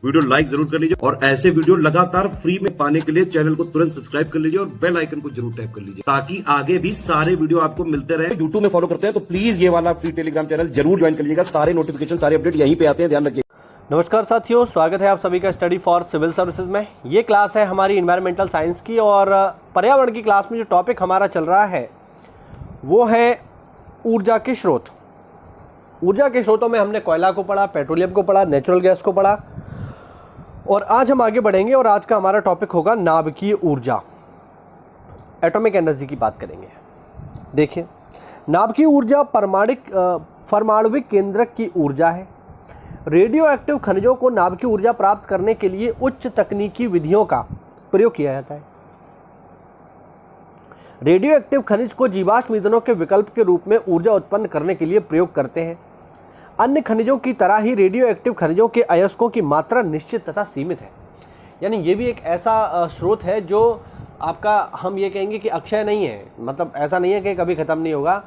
Video like जरूर कर लीजिए और ऐसे वीडियो लगातार फ्री में पाने के लिए चैनल को तुरंत सब्सक्राइब कर लीजिए और बेल आइकन को जरूर टैप कर लीजिए ताकि आगे भी सारे वीडियो आपको मिलते रहे। यूट्यूब में फॉलो करते हैं तो प्लीज ये वाला फ्री टेलीग्राम चैनल जरूर ज्वाइन कर लीजिएगा। सारे नोटिफिकेशन सारे अपडेट यहीं पे आते हैं, ध्यान रखिए। नमस्कार साथियों, स्वागत है आप सभी का स्टडी फॉर सिविल सर्विसेज में। ये क्लास है हमारी एनवायरमेंटल साइंस की और पर्यावरण की क्लास में जो टॉपिक हमारा चल रहा है वो है ऊर्जा के स्रोत। ऊर्जा के स्रोतों में हमने कोयला को पढ़ा, पेट्रोलियम को पढ़ा, नेचुरल गैस को पढ़ा और आज हम आगे बढ़ेंगे और आज का हमारा टॉपिक होगा नाभिकीय ऊर्जा, एटॉमिक एनर्जी की बात करेंगे। देखिए, नाभिकीय ऊर्जा परमाणुविक केंद्रक की ऊर्जा है। रेडियो एक्टिव खनिजों को नाभिकीय ऊर्जा प्राप्त करने के लिए उच्च तकनीकी विधियों का प्रयोग किया जाता है। रेडियो एक्टिव खनिज को जीवाश्म ईंधनों के विकल्प के रूप में ऊर्जा उत्पन्न करने के लिए प्रयोग करते हैं। अन्य खनिजों की तरह ही रेडियो एक्टिव खनिजों के अयस्कों की मात्रा निश्चित तथा सीमित है। यानी ये भी एक ऐसा स्रोत है जो आपका, हम ये कहेंगे कि अक्षय नहीं है, मतलब ऐसा नहीं है कि कभी ख़त्म नहीं होगा।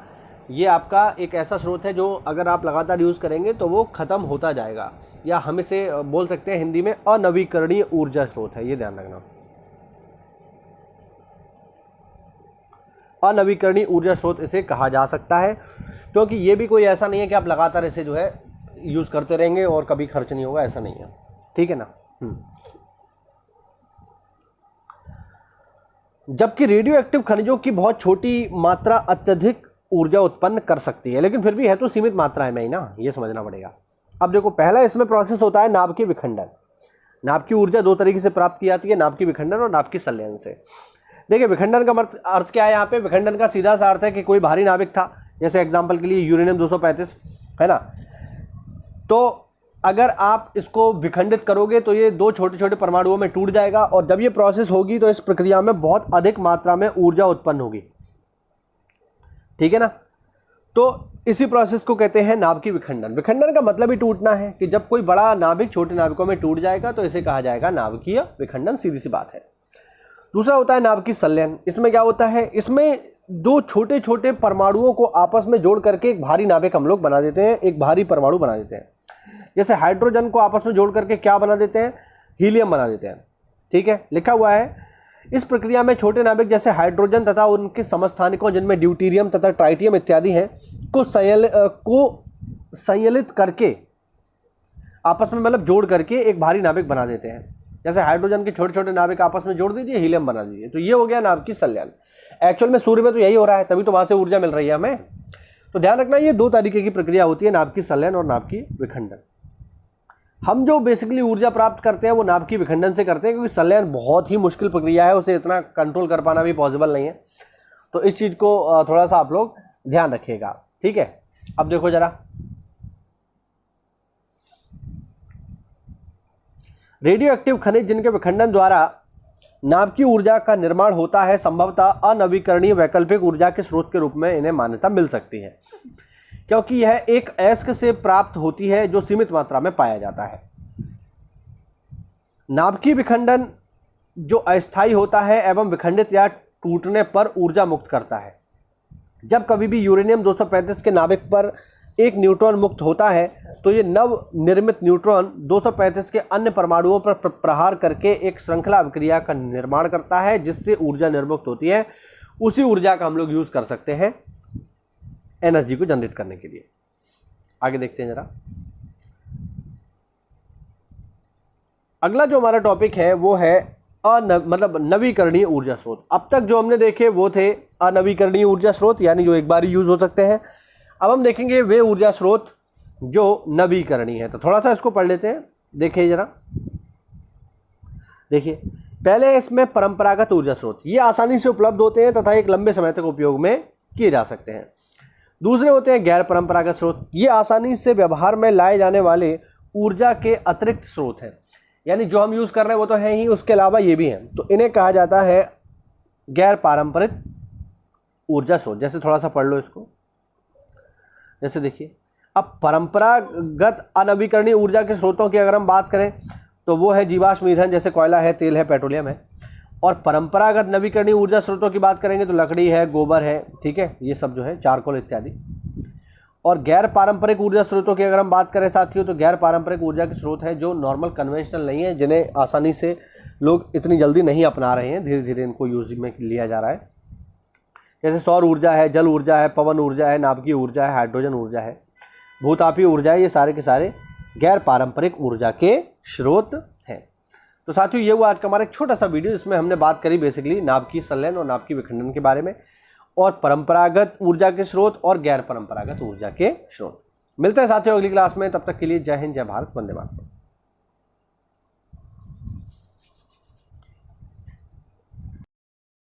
ये आपका एक ऐसा स्रोत है जो अगर आप लगातार यूज़ करेंगे तो वो ख़त्म होता जाएगा, या हम इसे बोल सकते हैं हिंदी में अनवीकरणीय ऊर्जा स्रोत है। ये ध्यान रखना, अनवीकरणीय ऊर्जा स्रोत इसे कहा जा सकता है, क्योंकि ये भी कोई ऐसा नहीं है कि आप लगातार इसे जो है यूज़ करते रहेंगे और कभी खर्च नहीं होगा, ऐसा नहीं है। ठीक है ना। जबकि रेडियो एक्टिव खनिजों की बहुत छोटी मात्रा अत्यधिक ऊर्जा उत्पन्न कर सकती है, लेकिन फिर भी है तो सीमित मात्रा में ही ना, ये समझना पड़ेगा। अब देखो, पहला इसमें प्रोसेस होता है नाभिकीय विखंडन। नाभिकीय ऊर्जा दो तरीके से प्राप्त की जाती है, नाभिकीय विखंडन और नाभिकीय संलयन से। देखिए, विखंडन का अर्थ क्या है यहाँ पे? विखंडन का सीधा सा अर्थ है कि कोई भारी नाभिक था, जैसे एग्जांपल के लिए यूरेनियम 235 है ना, तो अगर आप इसको विखंडित करोगे तो ये दो छोटे छोटे परमाणुओं में टूट जाएगा और जब ये प्रोसेस होगी तो इस प्रक्रिया में बहुत अधिक मात्रा में ऊर्जा उत्पन्न होगी। ठीक है ना। तो इसी प्रोसेस को कहते हैं नाभिकीय विखंडन। विखंडन का मतलब ही टूटना है कि जब कोई बड़ा नाभिक छोटे नाभिकों में टूट जाएगा तो इसे कहा जाएगा नाभिकीय विखंडन, सीधी सी बात है। दूसरा होता है नाभिकीय संलयन। इसमें क्या होता है? इसमें दो छोटे छोटे परमाणुओं को आपस में जोड़ करके एक भारी नाभिक हम लोग बना देते हैं, एक भारी परमाणु बना देते हैं। जैसे हाइड्रोजन को आपस में जोड़ करके क्या बना देते हैं? हीलियम बना देते हैं। ठीक है, लिखा हुआ है। इस प्रक्रिया में छोटे नाभिक जैसे हाइड्रोजन तथा उनके समस्थानिकों जिनमें ड्यूटेरियम तथा ट्राइटियम इत्यादि हैं को संयलित करके आपस में, मतलब जोड़ करके एक भारी नाभिक बना देते हैं। जैसे हाइड्रोजन के छोटे छोटे नाभिक आपस में जोड़ दीजिए, हीलियम बना दीजिए, तो ये हो गया नाभिकीय संलयन। एक्चुअल में सूर्य में तो यही हो रहा है, तभी तो वहां से ऊर्जा मिल रही है हमें। तो ध्यान रखना, ये दो तरीके की प्रक्रिया होती है, नाभिकीय संलयन और नाभिकीय विखंडन। हम जो बेसिकली ऊर्जा प्राप्त करते हैं वो नाभिकीय विखंडन से करते हैं, क्योंकि संलयन बहुत ही मुश्किल प्रक्रिया है, उसे इतना कंट्रोल कर पाना भी पॉसिबल नहीं है। तो इस चीज़ को थोड़ा सा आप लोग ध्यान रखिएगा। ठीक है, अब देखो जरा, रेडियो एक्टिव खनिज जिनके विखंडन द्वारा नाभिकीय ऊर्जा का निर्माण होता है, संभवतः अनवीकरणीय वैकल्पिक ऊर्जा के स्रोत के रूप में इन्हें मान्यता मिल सकती है, क्योंकि यह एक अयस्क से प्राप्त होती है जो सीमित मात्रा में पाया जाता है। नाभिकीय विखंडन जो अस्थायी होता है एवं विखंडित या टूटने पर ऊर्जा मुक्त करता है। जब कभी भी यूरेनियम 235 के नाभिक पर एक न्यूट्रॉन मुक्त होता है तो ये नव निर्मित न्यूट्रॉन 235 के अन्य परमाणुओं पर प्रहार करके एक श्रृंखला अभिक्रिया का निर्माण करता है, जिससे ऊर्जा निर्मुक्त होती है। उसी ऊर्जा का हम लोग यूज कर सकते हैं एनर्जी को जनरेट करने के लिए। आगे देखते हैं जरा। अगला जो हमारा टॉपिक है वो है मतलब नवीकरणीय ऊर्जा स्रोत। अब तक जो हमने देखे वो थे अनवीकरणीय ऊर्जा स्रोत, यानी जो एक बार यूज हो सकते हैं। अब हम देखेंगे वे ऊर्जा स्रोत जो नवीकरणीय है। तो थोड़ा सा इसको पढ़ लेते हैं, देखिए जरा। देखिए, पहले इसमें परंपरागत ऊर्जा स्रोत, ये आसानी से उपलब्ध होते हैं तथा एक लंबे समय तक उपयोग में किए जा सकते हैं। दूसरे होते हैं गैर परंपरागत स्रोत, ये आसानी से व्यवहार में लाए जाने वाले ऊर्जा के अतिरिक्त स्रोत हैं, यानी जो हम यूज कर रहे हैं वो तो है ही, उसके अलावा ये भी हैं, तो इन्हें कहा जाता है गैर पारंपरिक ऊर्जा स्रोत। जैसे थोड़ा सा पढ़ लो इसको। जैसे देखिए, अब परंपरागत अनवीकरणीय ऊर्जा के स्रोतों की अगर हम बात करें तो वो है जीवाश्म ईंधन, जैसे कोयला है, तेल है, पेट्रोलियम है। और परंपरागत नवीकरणीय ऊर्जा स्रोतों की बात करेंगे तो लकड़ी है, गोबर है, ठीक है, ये सब जो है, चारकोल इत्यादि। और गैर पारंपरिक ऊर्जा स्रोतों की अगर हम बात करें साथियों, तो गैर पारंपरिक ऊर्जा के स्रोत हैं जो नॉर्मल कन्वेंशनल नहीं है, जिन्हें आसानी से लोग इतनी जल्दी नहीं अपना रहे हैं, धीरे धीरे इनको यूज में लिया जा रहा है। जैसे सौर ऊर्जा है, जल ऊर्जा है, पवन ऊर्जा है, नाभिकीय ऊर्जा है, हाइड्रोजन ऊर्जा है, भूतापीय ऊर्जा है, ये सारे के सारे गैर पारंपरिक ऊर्जा के स्रोत हैं। तो साथियों ये हुआ आज का हमारा एक छोटा सा वीडियो, इसमें हमने बात करी बेसिकली नाभिकीय संलयन और नाभिकीय विखंडन के बारे में, और परंपरागत ऊर्जा के स्रोत और गैर परंपरागत ऊर्जा के स्रोत। मिलते हैं साथियों अगली क्लास में, तब तक के लिए जय हिंद, जय भारत, वंदे मातरम।